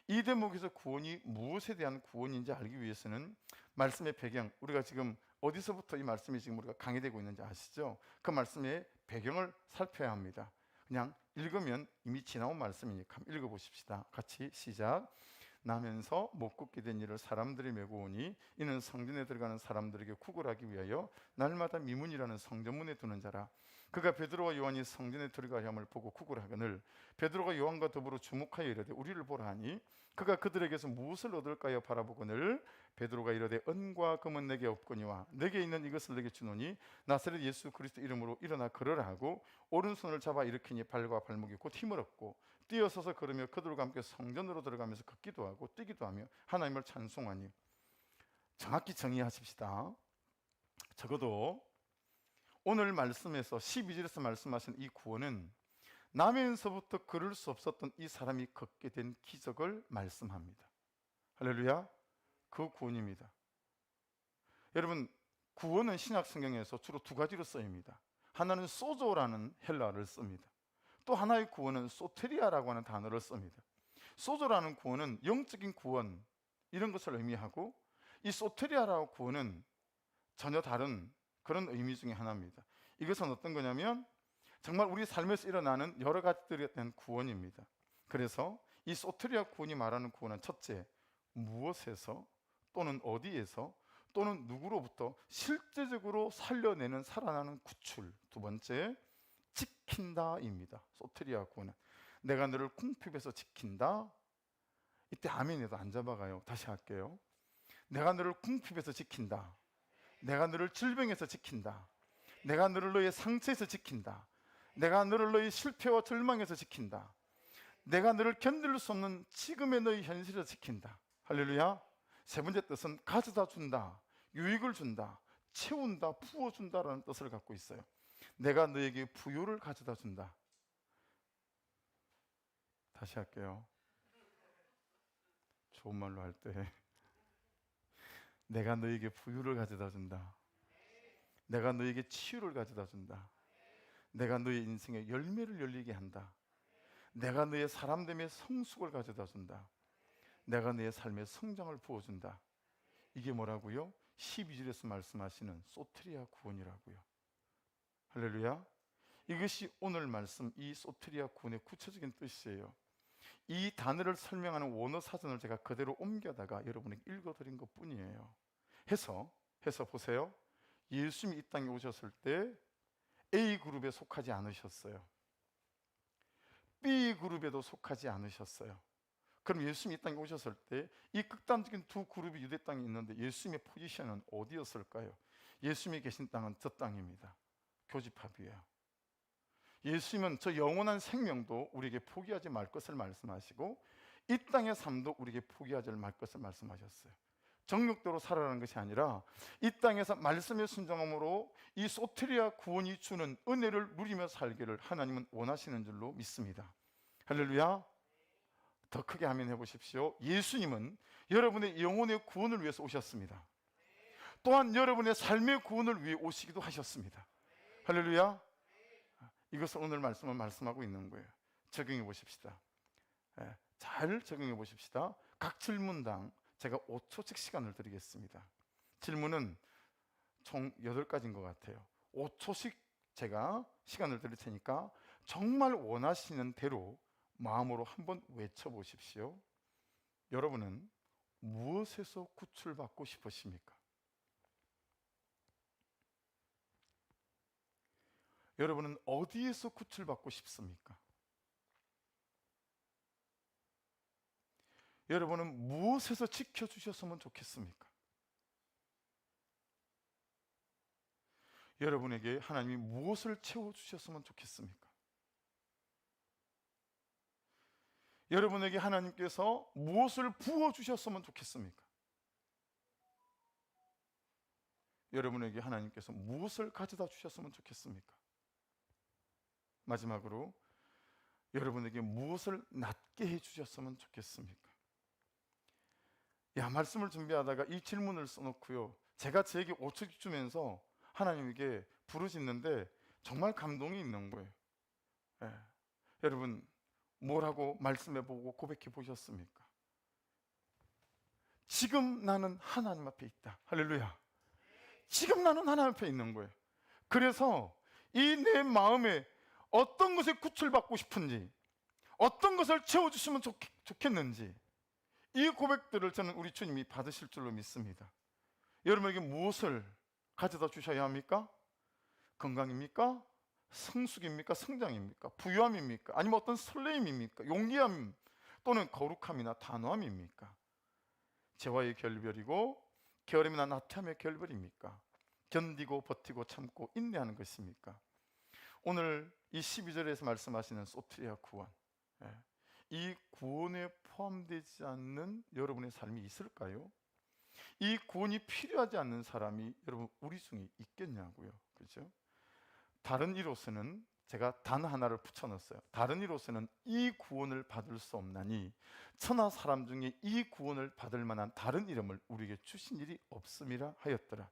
Speaker 1: 이 대목에서 구원이 무엇에 대한 구원인지 알기 위해서는 말씀의 배경, 우리가 지금 어디서부터 이 말씀이 지금 우리가 강의되고 있는지 아시죠? 그 말씀의 배경을 살펴야 합니다. 그냥 읽으면 이미 지나온 말씀이니까 한번 읽어보십시다. 같이 시작. 나면서 못 굽게 된 일을 사람들이 메고 오니 이는 성전에 들어가는 사람들에게 구걸하기 위하여 날마다 미문이라는 성전문에 두는 자라. 그가 베드로와 요한이 성전에 들어가야 함을 보고 구걸하거늘 베드로가 요한과 더불어 주목하여 이르되 우리를 보라 하니 그가 그들에게서 무엇을 얻을까요 바라보거늘 베드로가 이르되 은과 금은 내게 없거니와 내게 있는 이것을 내게 주노니 나사렛 예수 그리스도 이름으로 일어나 걸으라 하고 오른손을 잡아 일으키니 발과 발목이 곧 힘을 얻고 뛰어서서 걸으며 그들과 함께 성전으로 들어가면서 걷기도 하고 뛰기도 하며 하나님을 찬송하니. 정확히 정의하십시다. 적어도 오늘 말씀에서 12절에서 말씀하신 이 구원은 나면서부터 걸을 수 없었던 이 사람이 걷게 된 기적을 말씀합니다. 할렐루야. 그 구원입니다. 여러분, 구원은 신약 성경에서 주로 두 가지로 쓰입니다. 하나는 소조라는 헬라어를 씁니다. 또 하나의 구원은 소테리아라고 하는 단어를 씁니다. 소조라는 구원은 영적인 구원, 이런 것을 의미하고, 이 소테리아라는 구원은 전혀 다른 그런 의미 중에 하나입니다. 이것은 어떤 거냐면 정말 우리 삶에서 일어나는 여러 가지들에 대한 구원입니다. 그래서 이 소테리아 구원이 말하는 구원은 첫째, 무엇에서 또는 어디에서 또는 누구로부터 실제적으로 살려내는 살아나는 구출. 두 번째, 지킨다입니다. 소테리아 구원은 내가 너를 궁핍에서 지킨다. 이때 아멘에도 안 잡아가요. 다시 할게요. 내가 너를 궁핍에서 지킨다. 내가 너를 질병에서 지킨다. 내가 너를 너의 상처에서 지킨다. 내가 너를 너의 실패와 절망에서 지킨다. 내가 너를 견딜 수 없는 지금의 너의 현실에서 지킨다. 할렐루야. 세 번째 뜻은 가져다 준다, 유익을 준다, 채운다, 부어준다라는 뜻을 갖고 있어요. 내가 너에게 부요를 가져다 준다. 다시 할게요. 좋은 말로 할 때 내가 너에게 부유를 가져다 준다. 내가 너에게 치유를 가져다 준다. 내가 너의 인생에 열매를 열리게 한다. 내가 너의 사람됨의 성숙을 가져다 준다. 내가 너의 삶의 성장을 부어준다. 이게 뭐라고요? 12절에서 말씀하시는 소테리아 구원이라고요. 할렐루야. 이것이 오늘 말씀 이 소테리아 구원의 구체적인 뜻이에요. 이 단어를 설명하는 원어 사전을 제가 그대로 옮겨다가 여러분에게 읽어드린 것 뿐이에요. 해서 보세요. 예수님이 이 땅에 오셨을 때 A그룹에 속하지 않으셨어요. B그룹에도 속하지 않으셨어요. 그럼 예수님이 이 땅에 오셨을 때 이 극단적인 두 그룹이 유대 땅에 있는데 예수님의 포지션은 어디였을까요? 예수님이 계신 땅은 저 땅입니다. 교집합이에요. 예수님은 저 영원한 생명도 우리에게 포기하지 말 것을 말씀하시고 이 땅의 삶도 우리에게 포기하지 말 것을 말씀하셨어요. 정욕대로 살아가는 것이 아니라 이 땅에서 말씀의 순종함으로 이 소테리아 구원이 주는 은혜를 누리며 살기를 하나님은 원하시는 줄로 믿습니다. 할렐루야. 더 크게 아멘 해보십시오. 예수님은 여러분의 영혼의 구원을 위해서 오셨습니다. 또한 여러분의 삶의 구원을 위해 오시기도 하셨습니다. 할렐루야. 이것을 오늘 말씀은 말씀하고 있는 거예요. 적용해 보십시다. 잘 적용해 보십시다. 각 질문당 제가 5초씩 시간을 드리겠습니다. 질문은 총 8가지인 것 같아요. 5초씩 제가 시간을 드릴 테니까 정말 원하시는 대로 마음으로 한번 외쳐보십시오. 여러분은 무엇에서 구출받고 싶으십니까? 여러분은 어디에서 구출받고 싶습니까? 여러분은 무엇에서 지켜주셨으면 좋겠습니까? 여러분에게 하나님이 무엇을 채워주셨으면 좋겠습니까? 여러분에게 하나님께서 무엇을 부어주셨으면 좋겠습니까? 여러분에게 하나님께서 무엇을 가져다 주셨으면 좋겠습니까? 마지막으로 여러분에게 무엇을 낫게 해주셨으면 좋겠습니까? 말씀을 준비하다가 이 질문을 써놓고요, 제가 제게 5초 주면서 하나님에게 부르짖는데 정말 감동이 있는 거예요. 여러분 뭐라고 말씀해보고 고백해 보셨습니까? 지금 나는 하나님 앞에 있다. 할렐루야. 지금 나는 하나님 앞에 있는 거예요. 그래서 이 내 마음에 어떤 것에 구출받고 싶은지, 어떤 것을 채워주시면 좋겠는지, 이 고백들을 저는 우리 주님이 받으실 줄로 믿습니다. 여러분에게 무엇을 가져다 주셔야 합니까? 건강입니까? 성숙입니까? 성장입니까? 부유함입니까? 아니면 어떤 설레임입니까? 용기함 또는 거룩함이나 단호함입니까? 재화의 결별이고 게으름이나 나태함의 결별입니까? 견디고 버티고 참고 인내하는 것입니까? 오늘 이 12절에서 말씀하시는 소테리아 구원, 이 구원에 포함되지 않는 여러분의 삶이 있을까요? 이 구원이 필요하지 않는 사람이 여러분 우리 중에 있겠냐고요. 그렇죠? 다른 이로서는 제가 단 하나를 붙여넣었어요. 다른 이로서는 이 구원을 받을 수 없나니 천하 사람 중에 이 구원을 받을 만한 다른 이름을 우리에게 주신 일이 없음이라 하였더라.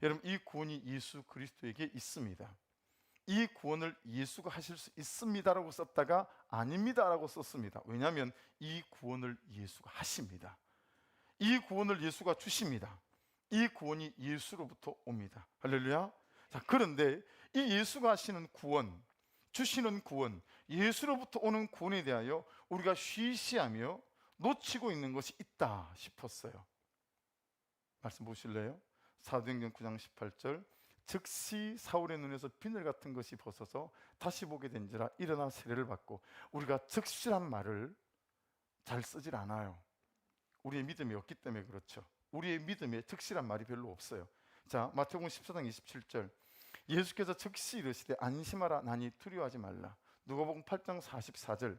Speaker 1: 여러분, 이 구원이 예수 그리스도에게 있습니다. 이 구원을 예수가 하실 수 있습니다라고 썼다가 아닙니다라고 썼습니다. 왜냐하면 이 구원을 예수가 하십니다. 이 구원을 예수가 주십니다. 이 구원이 예수로부터 옵니다. 할렐루야. 자, 그런데 이 예수가 하시는 구원, 주시는 구원, 예수로부터 오는 구원에 대하여 우리가 쉬쉬하며 놓치고 있는 것이 있다 싶었어요. 말씀 보실래요? 사도행전 9장 18절, 즉시 사울의 눈에서 비늘 같은 것이 벗어서 다시 보게 된지라 일어나 세례를 받고. 우리가 즉시란 말을 잘 쓰질 않아요. 우리의 믿음이 없기 때문에 그렇죠. 우리의 믿음에 즉시란 말이 별로 없어요. 자, 마태복음 14장 27절, 예수께서 즉시 이르시되 안심하라, 나니 두려워하지 말라. 누가복음 8장 44절,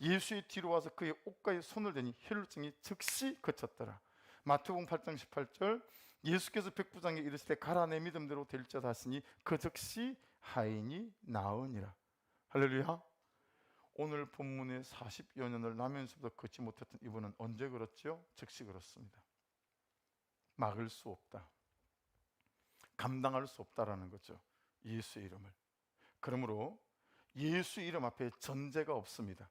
Speaker 1: 예수의 뒤로 와서 그의 옷가에 손을 대니 혈루증이 즉시 그쳤더라. 마태복음 8장 18절, 예수께서 백부장에게 이르시되 가라, 내 믿음대로 될지어다 하시니 그 즉시 하인이 나으니라. 할렐루야. 오늘 본문의 40여 년을 나면서도 걷지 못했던 이분은 언제 걸었죠? 즉시 걸었습니다. 막을 수 없다, 감당할 수 없다라는 거죠. 예수의 이름을. 그러므로 예수 이름 앞에 전제가 없습니다.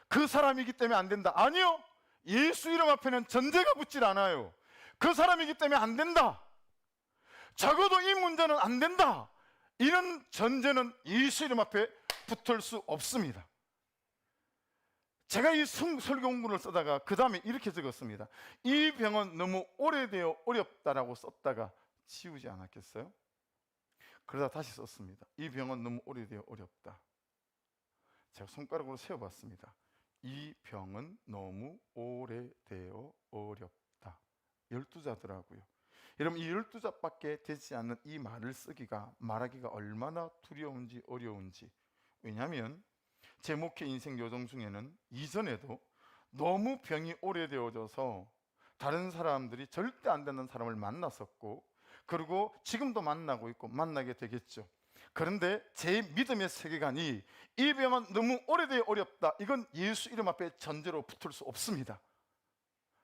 Speaker 1: 그 사람이기 때문에 안 된다, 아니요, 예수 이름 앞에는 전제가 붙질 않아요. 그 사람이기 때문에 안 된다, 적어도 이 문제는 안 된다, 이런 전제는 예수 이름 앞에 붙을 수 없습니다. 제가 이 설교 공부를 쓰다가 그 다음에 이렇게 적었습니다. 이 병은 너무 오래되어 어렵다라고 썼다가 지우지 않았겠어요? 그러다 다시 썼습니다. 이 병은 너무 오래되어 어렵다. 제가 손가락으로 세어봤습니다. 이 병은 너무 오래되어 어렵다. 12자더라고요. 여러분, 이 12자밖에 되지 않는 이 말을 쓰기가, 말하기가 얼마나 두려운지 어려운지. 왜냐하면 제 목회 인생 여정 중에는 이전에도 너무 병이 오래되어져서 다른 사람들이 절대 안 되는 사람을 만났었고, 그리고 지금도 만나고 있고 만나게 되겠죠. 그런데 제 믿음의 세계관이 이 병은 너무 오래되어 어렵다, 이건 예수 이름 앞에 전제로 붙을 수 없습니다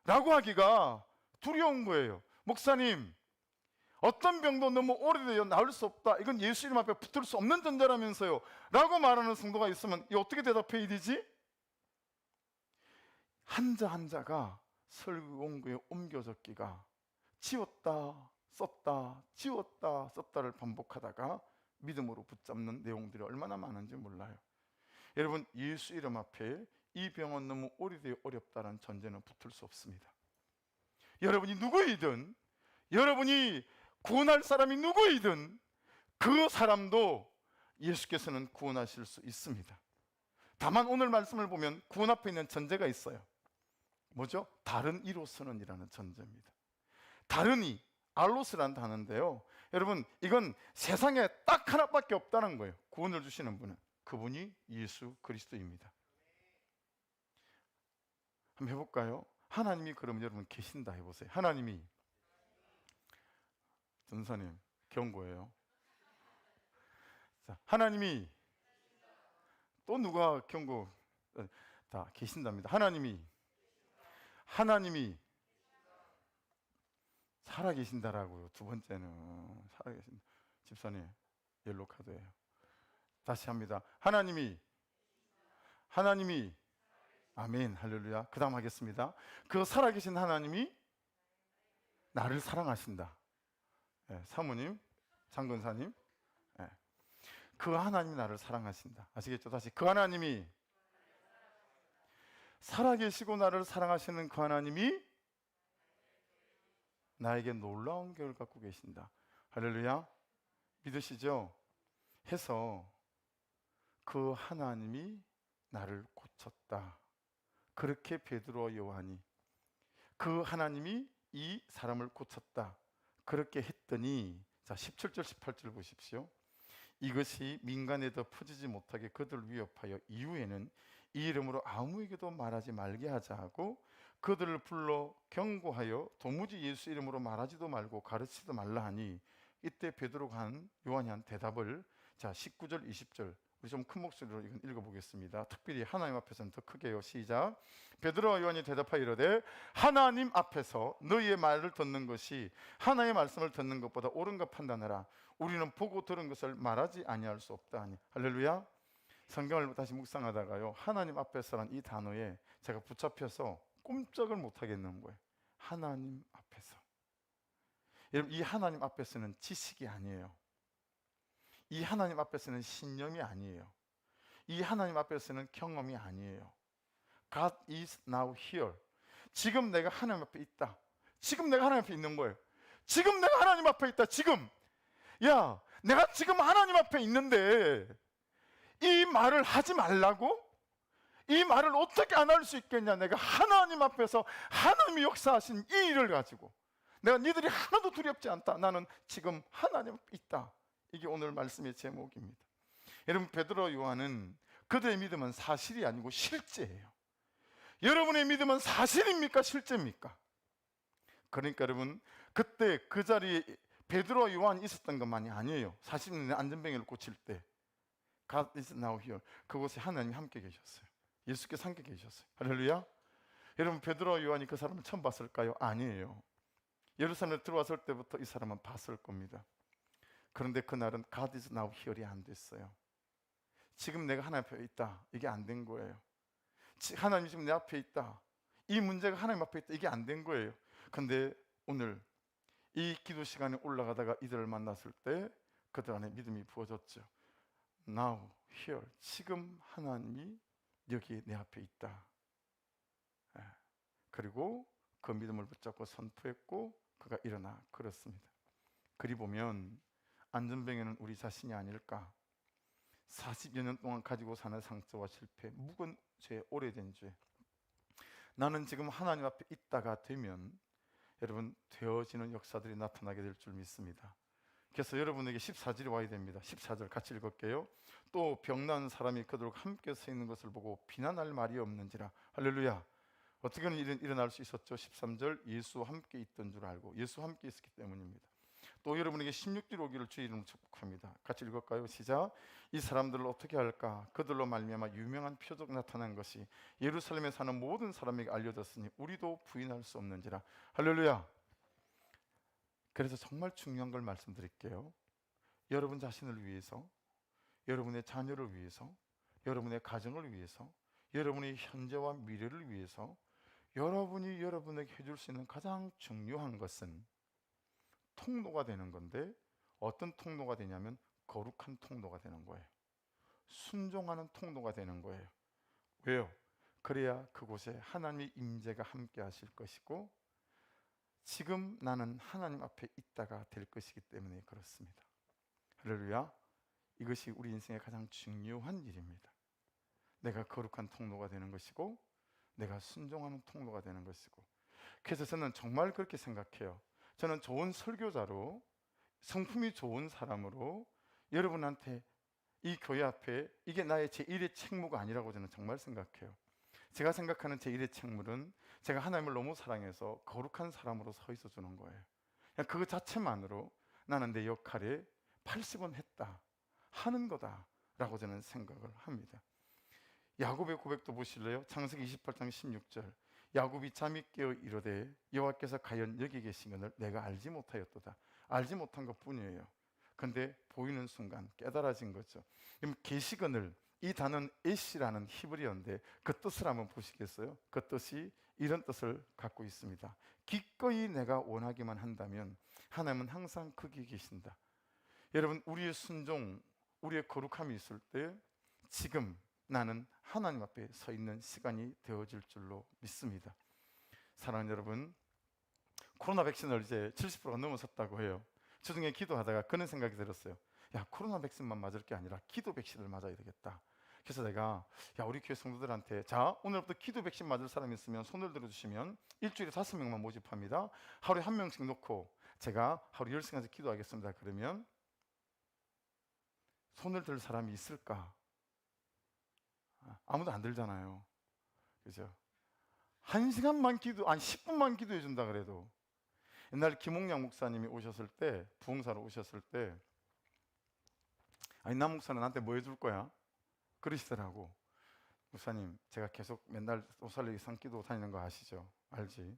Speaker 1: 라고 하기가 두려운 거예요. 목사님, 어떤 병도 너무 오래되어 나을 수 없다, 이건 예수 이름 앞에 붙을 수 없는 전제라면서요 라고 말하는 성도가 있으면 이 어떻게 대답해야 되지? 한자 한자가 설교공부에 옮겨 적기가 지웠다 썼다 지웠다 썼다를 반복하다가 믿음으로 붙잡는 내용들이 얼마나 많은지 몰라요. 여러분, 예수 이름 앞에 이 병은 너무 오래되어 어렵다는 전제는 붙을 수 없습니다. 여러분이 누구이든, 여러분이 구원할 사람이 누구이든 그 사람도 예수께서는 구원하실 수 있습니다. 다만 오늘 말씀을 보면 구원 앞에 있는 전제가 있어요. 뭐죠? 다른 이로서는 이라는 전제입니다. 다른이, 알로스라는 단어인데요, 여러분, 이건 세상에 딱 하나밖에 없다는 거예요. 구원을 주시는 분은, 그분이 예수 그리스도입니다. 한번 해볼까요? 하나님이 그러면 여러분 계신다 해보세요. 하나님이, 전사님 경고예요. 자, 하나님이, 또 누가 경고? 다 계신답니다. 하나님이 살아계신다라고요. 두 번째는 살아계신다. 집사님 옐로 카드예요. 다시 합니다. 하나님이, 아멘, 할렐루야. 그 다음 하겠습니다. 그 살아계신 하나님이 나를 사랑하신다. 사모님, 장건사님, 그 하나님이 나를 사랑하신다. 아시겠죠? 다시, 그 하나님이, 살아계시고 나를 사랑하시는 그 하나님이 나에게 놀라운 계획을 갖고 계신다. 할렐루야. 믿으시죠? 해서 그 하나님이 나를 고쳤다. 그렇게 베드로와 요한이, 그 하나님이 이 사람을 고쳤다, 그렇게 했더니, 자 17절 18절 보십시오. 이것이 민간에 더 퍼지지 못하게 그들을 위협하여 이후에는 이 이름으로 아무에게도 말하지 말게 하자 하고 그들을 불러 경고하여 도무지 예수 이름으로 말하지도 말고 가르치지도 말라 하니, 이때 베드로가 한, 요한이 한 대답을, 자 19절 20절 우리 좀 큰 목소리로 이건 읽어보겠습니다. 특별히 하나님 앞에서는 더 크게요. 시작. 베드로와 요한이 대답하여 이르되 하나님 앞에서 너희의 말을 듣는 것이 하나님의 말씀을 듣는 것보다 옳은가 판단하라. 우리는 보고 들은 것을 말하지 아니할 수 없다 하니. 할렐루야. 성경을 다시 묵상하다가요, 하나님 앞에서란 이 단어에 제가 붙잡혀서 꼼짝을 못 하겠는 거예요. 하나님 앞에서. 여러분, 이 하나님 앞에서는 지식이 아니에요. 이 하나님 앞에서는 신념이 아니에요. 이 하나님 앞에서는 경험이 아니에요. God is now here. 지금 내가 하나님 앞에 있다. 지금 내가 하나님 앞에 있는 거예요. 지금 내가 하나님 앞에 있다. 지금. 야, 내가 지금 하나님 앞에 있는데 이 말을 하지 말라고? 이 말을 어떻게 안 할 수 있겠냐? 내가 하나님 앞에서 하나님이 역사하신 이 일을 가지고 내가 니들이 하나도 두렵지 않다. 나는 지금 하나님 앞에 있다. 이게 오늘 말씀의 제목입니다. 여러분, 베드로 요한은 그들의 믿음은 사실이 아니고 실제예요. 여러분의 믿음은 사실입니까? 실제입니까? 그러니까 여러분, 그때 그 자리에 베드로와 요한이 있었던 것만이 아니에요. 40년의 안전병을 고칠 때 God is now here. 그곳에 하나님이 함께 계셨어요. 예수께서 함께 계셨어요. 할렐루야. 여러분, 베드로와 요한이 그 사람을 처음 봤을까요? 아니에요. 예루살렘에 들어왔을 때부터 이 사람은 봤을 겁니다. 그런데 그날은 God is now here이 안 됐어요. 지금 내가 하나님 앞에 있다. 이게 안 된 거예요. 하나님 지금 내 앞에 있다. 이 문제가 하나님 앞에 있다. 이게 안 된 거예요. 근데 오늘 이 기도 시간에 올라가다가 이들을 만났을 때 그들 안에 믿음이 부어졌죠. Now, here. 지금 하나님이 여기 내 앞에 있다. 그리고 그 믿음을 붙잡고 선포했고 그가 일어나 걸었습니다. 그리 보면 안전병에는 우리 자신이 아닐까? 40여 년 동안 가지고 사는 상처와 실패, 묵은 죄, 오래된 죄. 나는 지금 하나님 앞에 있다가 되면 여러분, 되어지는 역사들이 나타나게 될 줄 믿습니다. 그래서 여러분에게 14절이 와야 됩니다. 14절 같이 읽을게요. 또 병난 사람이 그들과 함께 서 있는 것을 보고 비난할 말이 없는지라. 할렐루야. 어떻게 일어날 수 있었죠? 13절, 예수와 함께 있던 줄 알고, 예수와 함께 있었기 때문입니다. 또 여러분에게 16절 오기를 주의 이름으로 축복합니다. 같이 읽을까요? 시작. 이 사람들을 어떻게 할까? 그들로 말미암아 유명한 표적 나타난 것이 예루살렘에 사는 모든 사람에게 알려졌으니 우리도 부인할 수 없는지라. 할렐루야. 그래서 정말 중요한 걸 말씀드릴게요. 여러분 자신을 위해서, 여러분의 자녀를 위해서, 여러분의 가정을 위해서, 여러분의 현재와 미래를 위해서 여러분이 여러분에게 해줄 수 있는 가장 중요한 것은 통로가 되는 건데, 어떤 통로가 되냐면 거룩한 통로가 되는 거예요. 순종하는 통로가 되는 거예요. 왜요? 그래야 그곳에 하나님의 임재가 함께 하실 것이고 지금 나는 하나님 앞에 있다가 될 것이기 때문에 그렇습니다. 할렐루야. 이것이 우리 인생의 가장 중요한 일입니다. 내가 거룩한 통로가 되는 것이고 내가 순종하는 통로가 되는 것이고. 그래서 저는 정말 그렇게 생각해요. 저는 좋은 설교자로, 성품이 좋은 사람으로 여러분한테 이 교회 앞에 이게 나의 제1의 책무가 아니라고 저는 정말 생각해요. 제가 생각하는 제1의 책무는 제가 하나님을 너무 사랑해서 거룩한 사람으로 서 있어 주는 거예요. 그냥 그거 자체만으로 나는 내 역할에 80원 했다 하는 거다라고 저는 생각을 합니다. 야곱의 고백도 보실래요? 창세기 28장 16절. 야곱이 잠이 깨어 이르되 여호와께서 과연 여기 계신 것을 내가 알지 못하였도다. 알지 못한 것뿐이에요. 근데 보이는 순간 깨달아진 거죠. 그럼 계시건을, 이 단어는 에시라는 히브리어인데 그 뜻을 한번 보시겠어요? 그 뜻이 이런 뜻을 갖고 있습니다. 기꺼이 내가 원하기만 한다면 하나님은 항상 거기 계신다. 여러분, 우리의 순종, 우리의 거룩함이 있을 때 지금 나는 하나님 앞에 서 있는 시간이 되어질 줄로 믿습니다. 사랑하는 여러분, 코로나 백신을 이제 70%가 넘어섰다고 해요. 주중에 기도하다가 그런 생각이 들었어요. 야, 코로나 백신만 맞을 게 아니라 기도 백신을 맞아야 되겠다. 그래서 내가 우리 교회 성도들한테 자, 오늘부터 기도 백신 맞을 사람이 있으면 손을 들어주시면 일주일에 5명만 모집합니다. 하루에 1명씩 놓고 제가 하루 10시간씩 기도하겠습니다. 그러면 손을 들 사람이 있을까? 아무도 안 들잖아요. 그죠? 1시간만 기도, 아니 10분만 기도해 준다 그래도. 옛날 김홍양 목사님이 오셨을 때, 부흥사로 오셨을 때, 아니 남 목사는 나한테 뭐 해줄 거야? 그러시더라고. 목사님, 제가 계속 맨날 오살레 산기도 다니는 거 아시죠? 알지?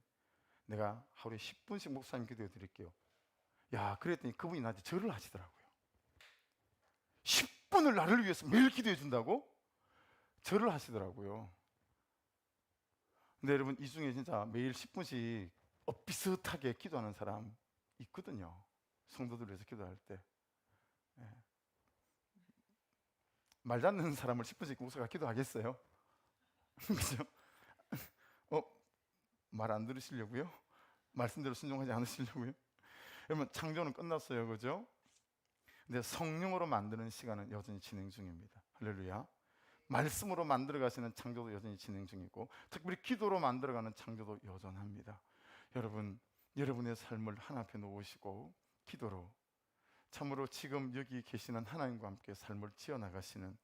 Speaker 1: 내가 하루에 10분씩 목사님 기도해 드릴게요. 야, 그랬더니 그분이 나한테 절을 하시더라고요. 10분을 나를 위해서 매일 기도해 준다고? 절을 하시더라고요. 근데 여러분, 이 중에 진짜 매일 10분씩 비슷하게 기도하는 사람 있거든요. 성도들 위해서 기도할 때. 예. 말 잡는 사람을 10분씩 목사가 기도하겠어요? 그죠? 말 안 들으시려고요? 말씀대로 순종하지 않으시려고요? 여러분, 창조는 끝났어요. 그죠? 근데 성령으로 만드는 시간은 여전히 진행 중입니다. 할렐루야. 말씀으로 만들어 가시는 창조도 여전히 진행 중이고, 특별히 기도로 만들어가는 창조도 여전합니다. 여러분, 여러분의 삶을 하나 앞에 놓으시고 기도로 참으로 지금 여기 계시는 하나님과 함께 삶을 지어나가시는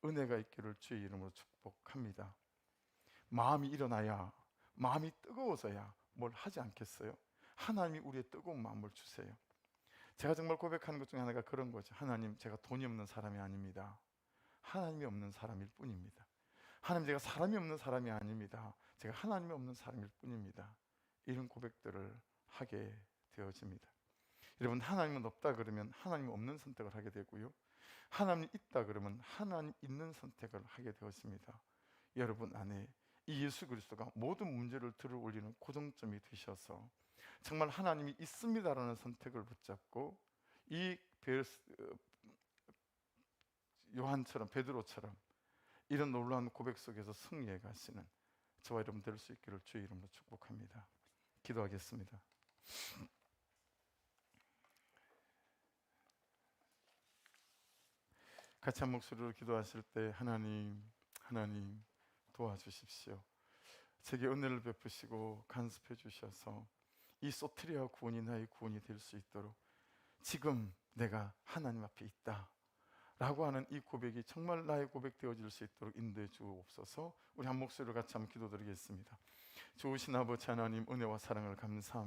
Speaker 1: 은혜가 있기를 주의 이름으로 축복합니다. 마음이 일어나야, 마음이 뜨거워서야 뭘 하지 않겠어요? 하나님이 우리의 뜨거운 마음을 주세요. 제가 정말 고백하는 것 중에 하나가 그런 거죠. 하나님, 제가 돈이 없는 사람이 아닙니다. 하나님이 없는 사람일 뿐입니다. 하나님, 제가 사람이 없는 사람이 아닙니다. 제가 하나님이 없는 사람일 뿐입니다. 이런 고백들을 하게 되어집니다. 여러분, 하나님은 없다 그러면 하나님 없는 선택을 하게 되고요, 하나님이 있다 그러면 하나님 있는 선택을 하게 되었습니다. 여러분 안에 이 예수 그리스도가 모든 문제를 들어 올리는 고정점이 되셔서 정말 하나님이 있습니다라는 선택을 붙잡고 이 요한처럼, 베드로처럼 이런 놀라운 고백 속에서 승리해 가시는 저와 여러분 될 수 있기를 주의 이름으로 축복합니다. 기도하겠습니다. 같이 한 목소리로 기도하실 때, 하나님 도와주십시오. 제게 은혜를 베푸시고 간섭해 주셔서 이 소트리아 구원이 나의 구원이 될 수 있도록 지금 내가 하나님 앞에 있다 라고 하는 이 고백이 정말 나의 고백 되어질 수 있도록 인도해 주옵소서. 우리 한 목소리로 같이 한번 기도드리겠습니다. 좋으신 아버지 하나님, 은혜와 사랑을 감사합니다.